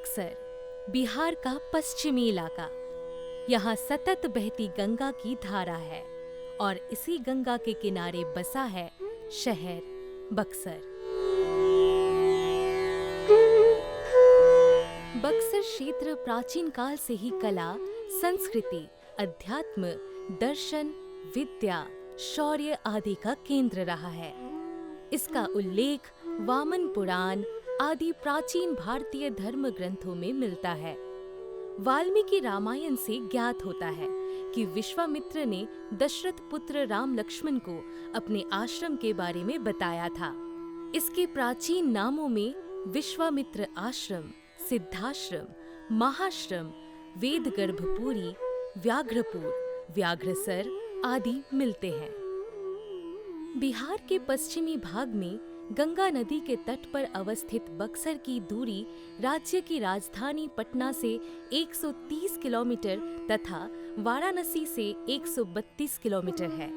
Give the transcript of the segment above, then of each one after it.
बक्सर बिहार का पश्चिमी इलाका। यहाँ सतत बहती गंगा की धारा है और इसी गंगा के किनारे बसा है शहर बक्सर। बक्सर क्षेत्र प्राचीन काल से ही कला, संस्कृति, अध्यात्म, दर्शन, विद्या, शौर्य आदि का केंद्र रहा है। इसका उल्लेख वामन पुराण आदि प्राचीन भारतीय धर्म ग्रंथों में मिलता है। वाल्मीकि रामायण से ज्ञात होता है कि विश्वामित्र ने दशरथ पुत्र राम लक्ष्मण को अपने आश्रम के बारे में बताया था। इसके प्राचीन नामों में विश्वामित्र आश्रम, सिद्धाश्रम, महाश्रम, वेदगर्भपुरी, व्याघ्रपुर, व्याघ्रसर आदि मिलते हैं। बिहार के पश्चिमी भाग में गंगा नदी के तट पर अवस्थित बक्सर की दूरी राज्य की राजधानी पटना से 130 किलोमीटर तथा वाराणसी से 132 किलोमीटर है।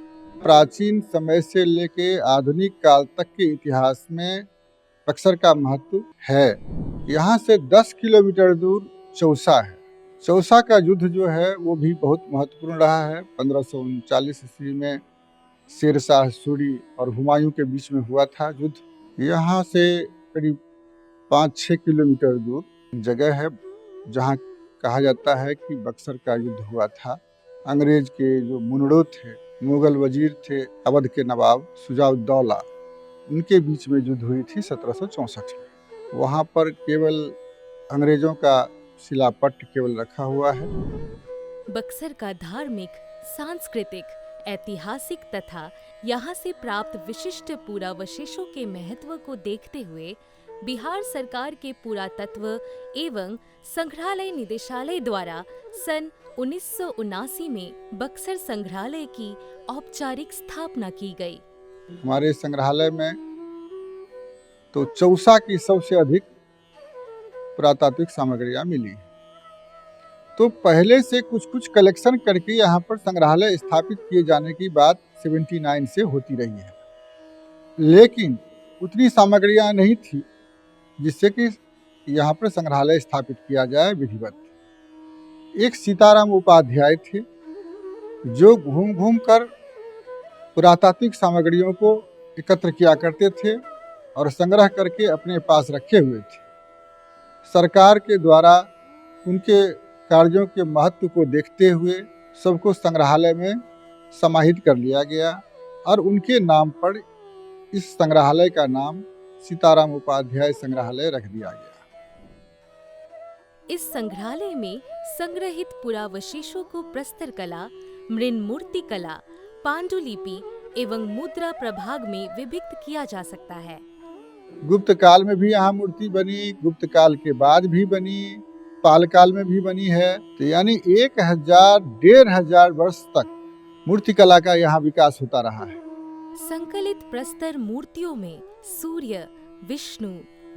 प्राचीन समय से लेके आधुनिक काल तक के इतिहास में बक्सर का महत्व है। यहाँ से 10 किलोमीटर दूर चौसा है। चौसा का युद्ध जो है वो भी बहुत महत्वपूर्ण रहा है। 1539 ईस्वी में शेरशाह सूरी और हुमायूं के बीच में हुआ था युद्ध। यहाँ से करीब 5-6 किलोमीटर दूर जगह है जहाँ कहा जाता है कि बक्सर का युद्ध हुआ था। अंग्रेज के जो मुनड़ो थे, मुगल वजीर थे, अवध के नवाब शुजा-उद-दौला, उनके बीच में युद्ध हुई थी 1764 में। वहाँ पर केवल अंग्रेजों का शिलापट्ट केवल रखा हुआ है। बक्सर का धार्मिक, सांस्कृतिक, ऐतिहासिक तथा यहाँ से प्राप्त विशिष्ट पुरावशेषों के महत्व को देखते हुए बिहार सरकार के पुरातत्व एवं संग्रहालय निदेशालय द्वारा सन 1979 में बक्सर संग्रहालय की औपचारिक स्थापना की गई। हमारे संग्रहालय में तो चौसा की सबसे अधिक पुरातात्विक सामग्रियां मिली। तो पहले से कुछ कलेक्शन करके यहाँ पर संग्रहालय स्थापित किए जाने की बात 79 से होती रही है, लेकिन उतनी सामग्रियां नहीं थी जिससे कि यहाँ पर संग्रहालय स्थापित किया जाए विधिवत। एक सीताराम उपाध्याय थे जो घूम घूम कर पुरातात्विक सामग्रियों को एकत्र किया करते थे और संग्रह करके अपने पास रखे हुए थे। सरकार के द्वारा उनके कार्यों के महत्व को देखते हुए सबको संग्रहालय में समाहित कर लिया गया और उनके नाम पर इस संग्रहालय का नाम सीताराम उपाध्याय संग्रहालय रख दिया गया। इस संग्रहालय में संग्रहित पुरावशेषों को प्रस्तर कला, मृन्मूर्ति कला, पांडुलिपि एवं मुद्रा प्रभाग में विभक्त किया जा सकता है। गुप्त काल में भी यहाँ मूर्ति बनी, गुप्त काल के बाद भी बनी, पाल काल में भी बनी है। तो यानी 1000-1500 वर्ष तक मूर्ति कला का यहाँ विकास होता रहा है। संकलित प्रस्तर मूर्तियों में सूर्य, विष्णु,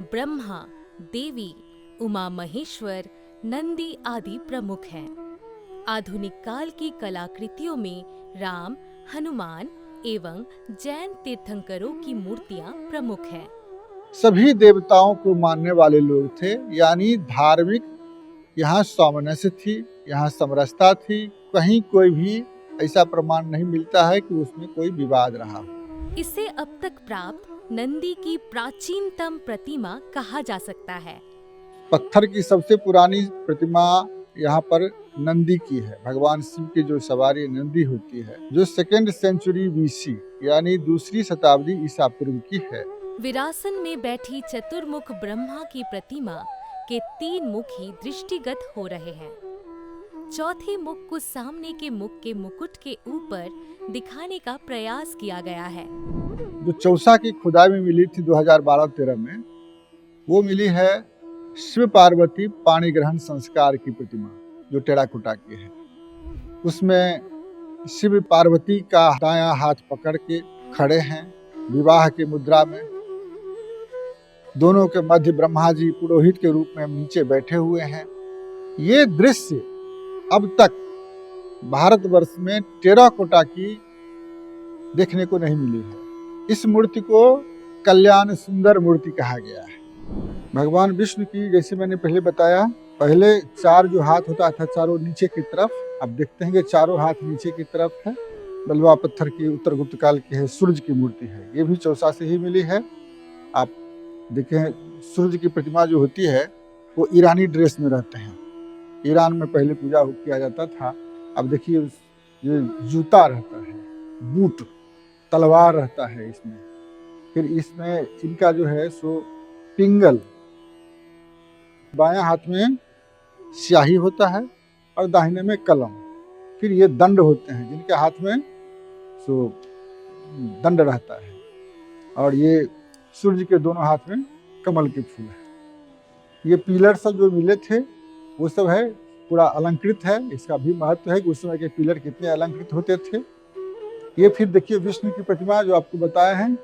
ब्रह्मा, देवी, उमा महेश्वर, नंदी आदि प्रमुख हैं। आधुनिक काल की कलाकृतियों में राम, हनुमान एवं जैन तीर्थंकरों की मूर्तियां प्रमुख हैं। सभी देवताओं को मानने वाले लोग थे, यानी धार्मिक यहाँ सामंजस्य थी, यहाँ समरसता थी। कहीं कोई भी ऐसा प्रमाण नहीं मिलता है कि उसमें कोई विवाद रहा हो। इसे अब तक प्राप्त नंदी की प्राचीनतम प्रतिमा कहा जा सकता है। पत्थर की सबसे पुरानी प्रतिमा यहाँ पर नंदी की है। भगवान शिव की जो सवारी नंदी होती है, जो 2nd सेंचुरी BC यानी 2री शताब्दी ईसा पूर्व की है। विरासन में बैठी चतुर्मुख ब्रह्मा की प्रतिमा के 3 मुख ही दृष्टिगत हो रहे हैं। चौथे मुख को सामने के मुख के मुकुट के ऊपर दिखाने का प्रयास किया गया है। जो चौसा की खुदाई में मिली थी 2012-13 में, वो मिली है शिव पार्वती पाणी ग्रहण संस्कार की प्रतिमा, जो टेराकोटा की है। उसमें शिव पार्वती का दायां हाथ पकड़ के खड़े हैं विवाह की मुद्रा में। दोनों के मध्य ब्रह्मा जी पुरोहित के रूप में नीचे बैठे हुए हैं। ये दृश्य अब तक भारतवर्ष में टेराकोटा की देखने को नहीं मिली है। इस मूर्ति को कल्याण सुंदर मूर्ति कहा गया है। भगवान विष्णु की, जैसे मैंने पहले बताया, पहले 4 जो हाथ होता था चारों नीचे की तरफ, अब देखते हैं कि चारों हाथ नीचे की तरफ है। बलवा पत्थर की उत्तर गुप्त काल की है, सूरज की मूर्ति है, ये भी चौसा से ही मिली है। आप देखें सूरज की प्रतिमा जो होती है वो ईरानी ड्रेस में रहते हैं। ईरान में पहले पूजा किया जाता था। अब देखिए ये जूता रहता है, बूट, तलवार रहता है इसमें, फिर इसमें इनका जो है सो पिंगल, बायां हाथ में स्याही होता है और दाहिने में कलम। फिर ये दंड होते हैं जिनके हाथ में सो दंड रहता है, और ये सूर्य के दोनों हाथ में कमल के फूल है। ये पिलर सब जो मिले थे वो सब है पूरा अलंकृत है। इसका भी महत्व है कि उस समय के पिलर कितने अलंकृत होते थे। ये फिर देखिए विष्णु की प्रतिमा जो आपको बताए हैं,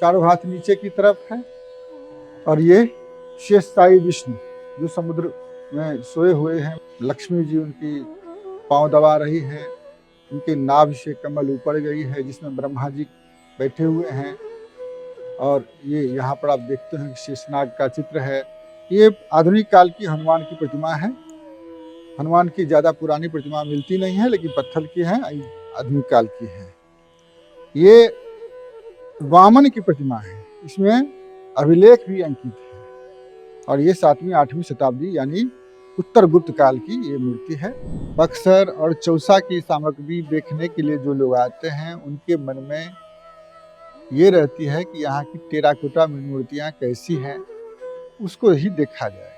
चारों हाथ नीचे की तरफ है, और ये शेषशायी विष्णु जो समुद्र में सोए हुए हैं। लक्ष्मी जी उनकी पांव दबा रही है, उनके नाभि से कमल ऊपर गई है जिसमें ब्रह्मा जी बैठे हुए हैं। और ये यहाँ पर आप देखते हैं शेषनाग का चित्र है। ये आधुनिक काल की हनुमान की प्रतिमा है। हनुमान की ज़्यादा पुरानी प्रतिमा मिलती नहीं है, लेकिन पत्थर की है, आधुनिक काल की है। ये वामन की प्रतिमा है, इसमें अभिलेख भी अंकित है, और ये 7वीं 8वीं शताब्दी यानी उत्तर गुप्त काल की ये मूर्ति है। बक्सर और चौसा की सामग्री देखने के लिए जो लोग आते हैं उनके मन में ये रहती है कि यहाँ की टेराकोटा मूर्तियाँ कैसी हैं, उसको ही देखा जाए।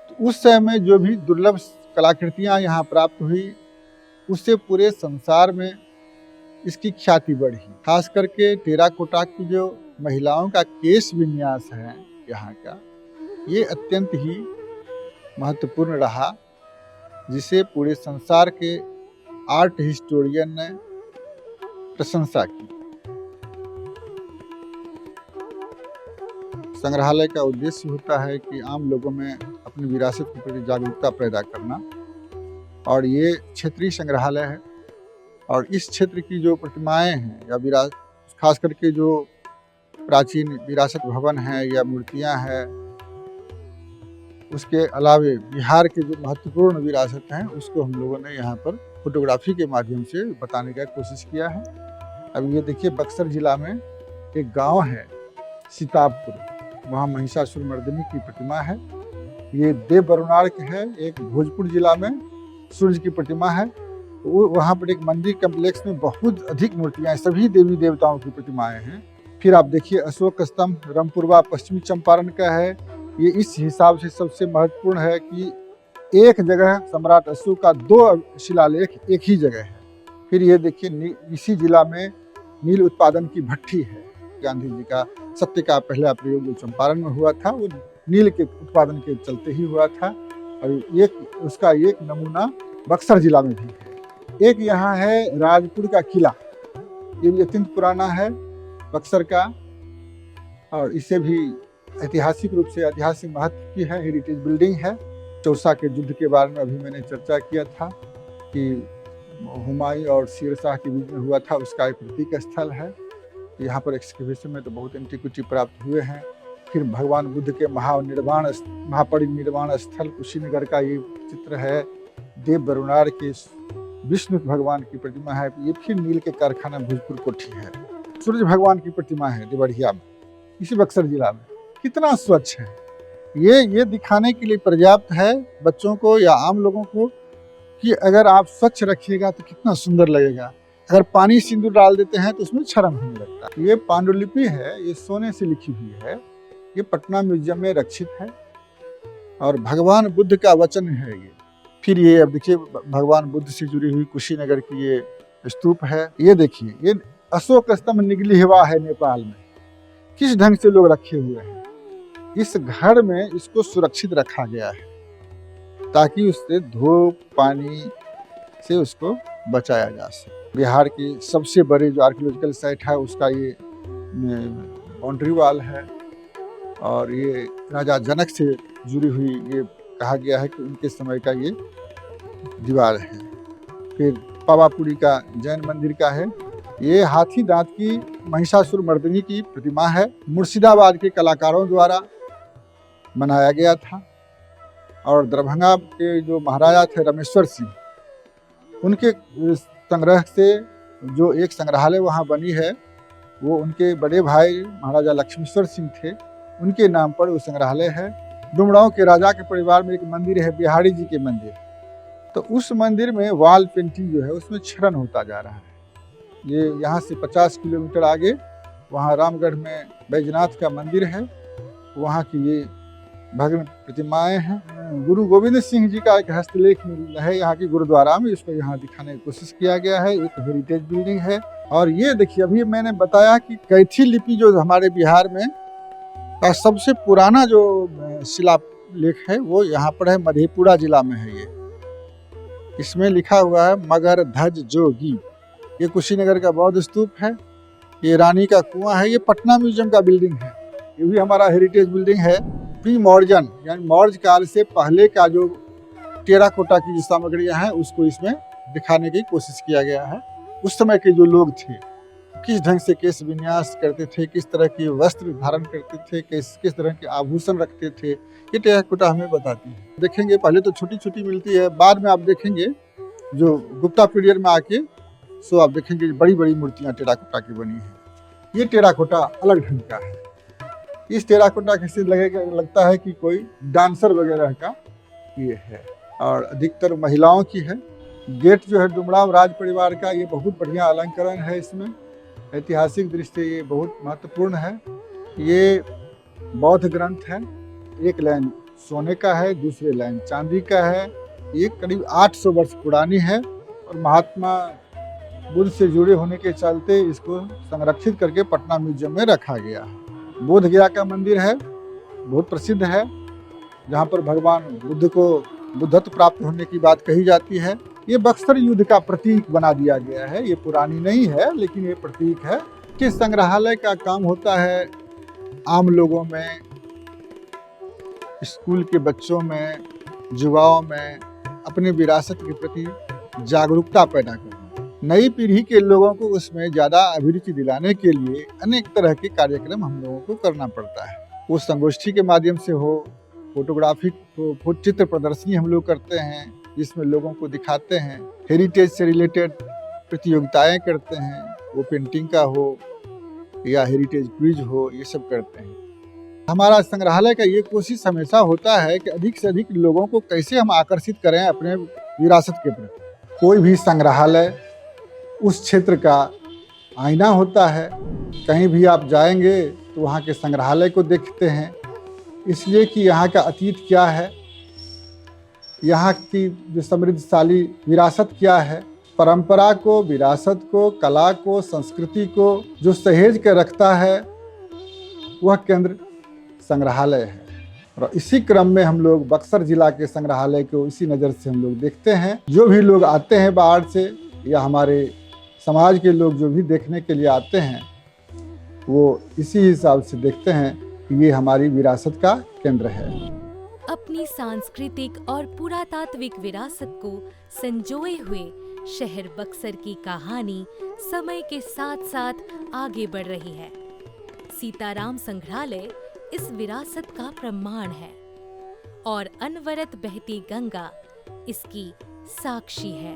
तो उस समय जो भी दुर्लभ कलाकृतियाँ यहाँ प्राप्त हुई, उससे पूरे संसार में इसकी ख्याति बढ़ी। खास करके टेराकोटा की जो महिलाओं का केश विन्यास है यहाँ का, ये अत्यंत ही महत्वपूर्ण रहा, जिसे पूरे संसार के आर्ट हिस्टोरियन ने प्रशंसा की। संग्रहालय का उद्देश्य होता है कि आम लोगों में अपनी विरासत के प्रति जागरूकता पैदा करना, और ये क्षेत्रीय संग्रहालय है। और इस क्षेत्र की जो प्रतिमाएं हैं या खास करके जो प्राचीन विरासत भवन है या मूर्तियां हैं, उसके अलावे बिहार के जो महत्वपूर्ण विरासत हैं उसको हम लोगों ने यहाँ पर फोटोग्राफी के माध्यम से बताने का कोशिश किया है। अब ये देखिए बक्सर जिला में एक गांव है सीतापुर, वहाँ महिषासुरमर्दिनी की प्रतिमा है। ये देव बरुनार्क है, एक भोजपुर जिला में सूर्य की प्रतिमा है। वहाँ पर एक मंदिर कम्प्लेक्स में बहुत अधिक मूर्तियाँ, सभी देवी देवताओं की प्रतिमाएं हैं। फिर आप देखिए अशोक स्तंभ रामपुरवा पश्चिमी चंपारण का है। ये इस हिसाब से सबसे महत्वपूर्ण है कि एक जगह सम्राट अशोक का 2 शिलालेख एक ही जगह है। फिर ये देखिए इसी जिला में नील उत्पादन की भट्ठी है। गांधी जी का सत्य का पहला प्रयोग जो चंपारण में हुआ था वो नील के उत्पादन के चलते ही हुआ था, और उसका एक नमूना बक्सर जिला में भी है। एक यहाँ है राजपुर का किला, ये भी अत्यंत पुराना है बक्सर का, और इसे भी ऐतिहासिक रूप से ऐतिहासिक महत्व की है, हेरिटेज बिल्डिंग है। चौसा के युद्ध के बारे में अभी मैंने चर्चा किया था कि हुमायूं और शेरशाह के बीच में हुआ था, उसका एक प्रतीक स्थल है। यहाँ पर एक्सकेवेशन में तो बहुत एंटीक्विटी प्राप्त हुए हैं। फिर भगवान बुद्ध के महापरिनिर्वाण स्थल कुशीनगर का ये चित्र है। देव बरुनार के विष्णु भगवान की प्रतिमा है। ये फिर नील के कारखाना भोजपुर कोठी है। सूर्य भगवान की प्रतिमा है देवरिया में, इसी बक्सर जिला में। कितना स्वच्छ है, ये दिखाने के लिए पर्याप्त है बच्चों को या आम लोगों को कि अगर आप स्वच्छ रखिएगा तो कितना सुंदर लगेगा। अगर पानी सिंदूर डाल देते हैं तो उसमें शर्म होने लगता है। ये पांडुलिपि है, ये सोने से लिखी हुई है, ये पटना म्यूजियम में रक्षित है, और भगवान बुद्ध का वचन है ये। फिर ये अब देखिए भगवान बुद्ध से जुड़ी हुई कुशीनगर की ये स्तूप है। ये देखिए ये अशोक स्तंभ निगली हुआ है नेपाल में, किस ढंग से लोग रखे हुए हैं। इस घर में इसको सुरक्षित रखा गया है ताकि उससे धूप पानी से उसको बचाया जा सके। बिहार की सबसे बड़ी जो आर्कियोलॉजिकल साइट है उसका ये बाउंड्री वॉल है, और ये राजा जनक से जुड़ी हुई ये कहा गया है कि उनके समय का ये दीवार है। फिर पावापुरी का जैन मंदिर का है। ये हाथी दांत की महिषासुरमर्दिनी की प्रतिमा है, मुर्शिदाबाद के कलाकारों द्वारा बनाया गया था। और दरभंगा के जो महाराजा थे रामेश्वर सिंह, उनके संग्रह से जो एक संग्रहालय वहाँ बनी है, वो उनके बड़े भाई महाराजा लक्ष्मेश्वर सिंह थे, उनके नाम पर वो संग्रहालय है। डुमरांव के राजा के परिवार में एक मंदिर है, बिहारी जी के मंदिर, तो उस मंदिर में वॉल पेंटिंग जो है उसमें क्षरण होता जा रहा है। ये यहाँ से 50 किलोमीटर आगे वहाँ रामगढ़ में बैजनाथ का मंदिर है, वहाँ की ये भग्न प्रतिमाएं हैं। गुरु गोविंद सिंह जी का एक हस्तलेख है यहाँ की गुरुद्वारा में, इसको यहाँ दिखाने की कोशिश किया गया है। एक हेरिटेज बिल्डिंग है। और ये देखिए, अभी मैंने बताया कि कैथी लिपि जो हमारे बिहार में का सबसे पुराना जो शिलालेख है वो यहाँ पर है, मधेपुरा जिला में है। ये इसमें लिखा हुआ है मगर ध्वज जोगी। ये कुशीनगर का बौद्ध स्तूप है। ये रानी का कुआं है। ये पटना म्यूजियम का बिल्डिंग है, ये भी हमारा हेरिटेज बिल्डिंग है। प्री मॉडर्न यानी मौर्य काल से पहले का जो टेराकोटा की जो सामग्रियां हैं उसको इसमें दिखाने की कोशिश किया गया है। उस समय के जो लोग थे किस ढंग से केश विन्यास करते थे, किस तरह के वस्त्र धारण करते थे, किस तरह के आभूषण रखते थे, ये टेराकोटा हमें बताती है। देखेंगे पहले तो छोटी छोटी मिलती है, बाद में आप देखेंगे जो गुप्ता पीरियड में आके सो आप देखेंगे बड़ी बड़ी मूर्तियां टेराकोटा की बनी है। ये टेराकोटा अलग ढंग का है। इस टेराकोटा कैसे लगता है कि कोई डांसर वगैरह का ये है, और अधिकतर महिलाओं की है। गेट जो है डुमरांव राज परिवार का, ये बहुत बढ़िया अलंकरण है। इसमें ऐतिहासिक दृष्टि से ये बहुत महत्वपूर्ण है। ये बौद्ध ग्रंथ है। एक लाइन सोने का है, दूसरे लाइन चांदी का है। ये करीब 800 वर्ष पुरानी है और महात्मा बुद्ध से जुड़े होने के चलते इसको संरक्षित करके पटना म्यूजियम में रखा गया है। बोध गया का मंदिर है, बहुत प्रसिद्ध है, जहाँ पर भगवान बुद्ध को बुद्धत्व प्राप्त होने की बात कही जाती है। ये बक्सर युद्ध का प्रतीक बना दिया गया है। ये पुरानी नहीं है लेकिन ये प्रतीक है कि संग्रहालय का काम होता है आम लोगों में, स्कूल के बच्चों में, युवाओं में अपने विरासत के प्रति जागरूकता पैदा करना। नई पीढ़ी के लोगों को उसमें ज़्यादा अभिरुचि दिलाने के लिए अनेक तरह के कार्यक्रम हम लोगों को करना पड़ता है। वो संगोष्ठी के माध्यम से हो, फोटोग्राफी को चित्र प्रदर्शनी हम लोग करते हैं जिसमें लोगों को दिखाते हैं, हेरिटेज से रिलेटेड प्रतियोगिताएं करते हैं, वो पेंटिंग का हो या हेरिटेज क्विज हो, ये सब करते हैं। हमारा संग्रहालय का ये कोशिश हमेशा होता है कि अधिक से अधिक लोगों को कैसे हम आकर्षित करें अपने विरासत के प्रति। कोई भी संग्रहालय उस क्षेत्र का आईना होता है। कहीं भी आप जाएंगे तो वहाँ के संग्रहालय को देखते हैं, इसलिए कि यहाँ का अतीत क्या है, यहाँ की जो समृद्धशाली विरासत क्या है। परंपरा को, विरासत को, कला को, संस्कृति को जो सहेज कर रखता है वह केंद्र संग्रहालय है। और इसी क्रम में हम लोग बक्सर जिला के संग्रहालय को इसी नज़र से हम लोग देखते हैं। जो भी लोग आते हैं बाहर से या हमारे समाज के लोग जो भी देखने के लिए आते हैं वो इसी हिसाब से देखते हैं कि ये हमारी विरासत का केंद्र है। अपनी सांस्कृतिक और पुरातात्विक विरासत को संजोए हुए शहर बक्सर की कहानी समय के साथ साथ आगे बढ़ रही है। सीताराम संग्रहालय इस विरासत का प्रमाण है और अनवरत बहती गंगा इसकी साक्षी है।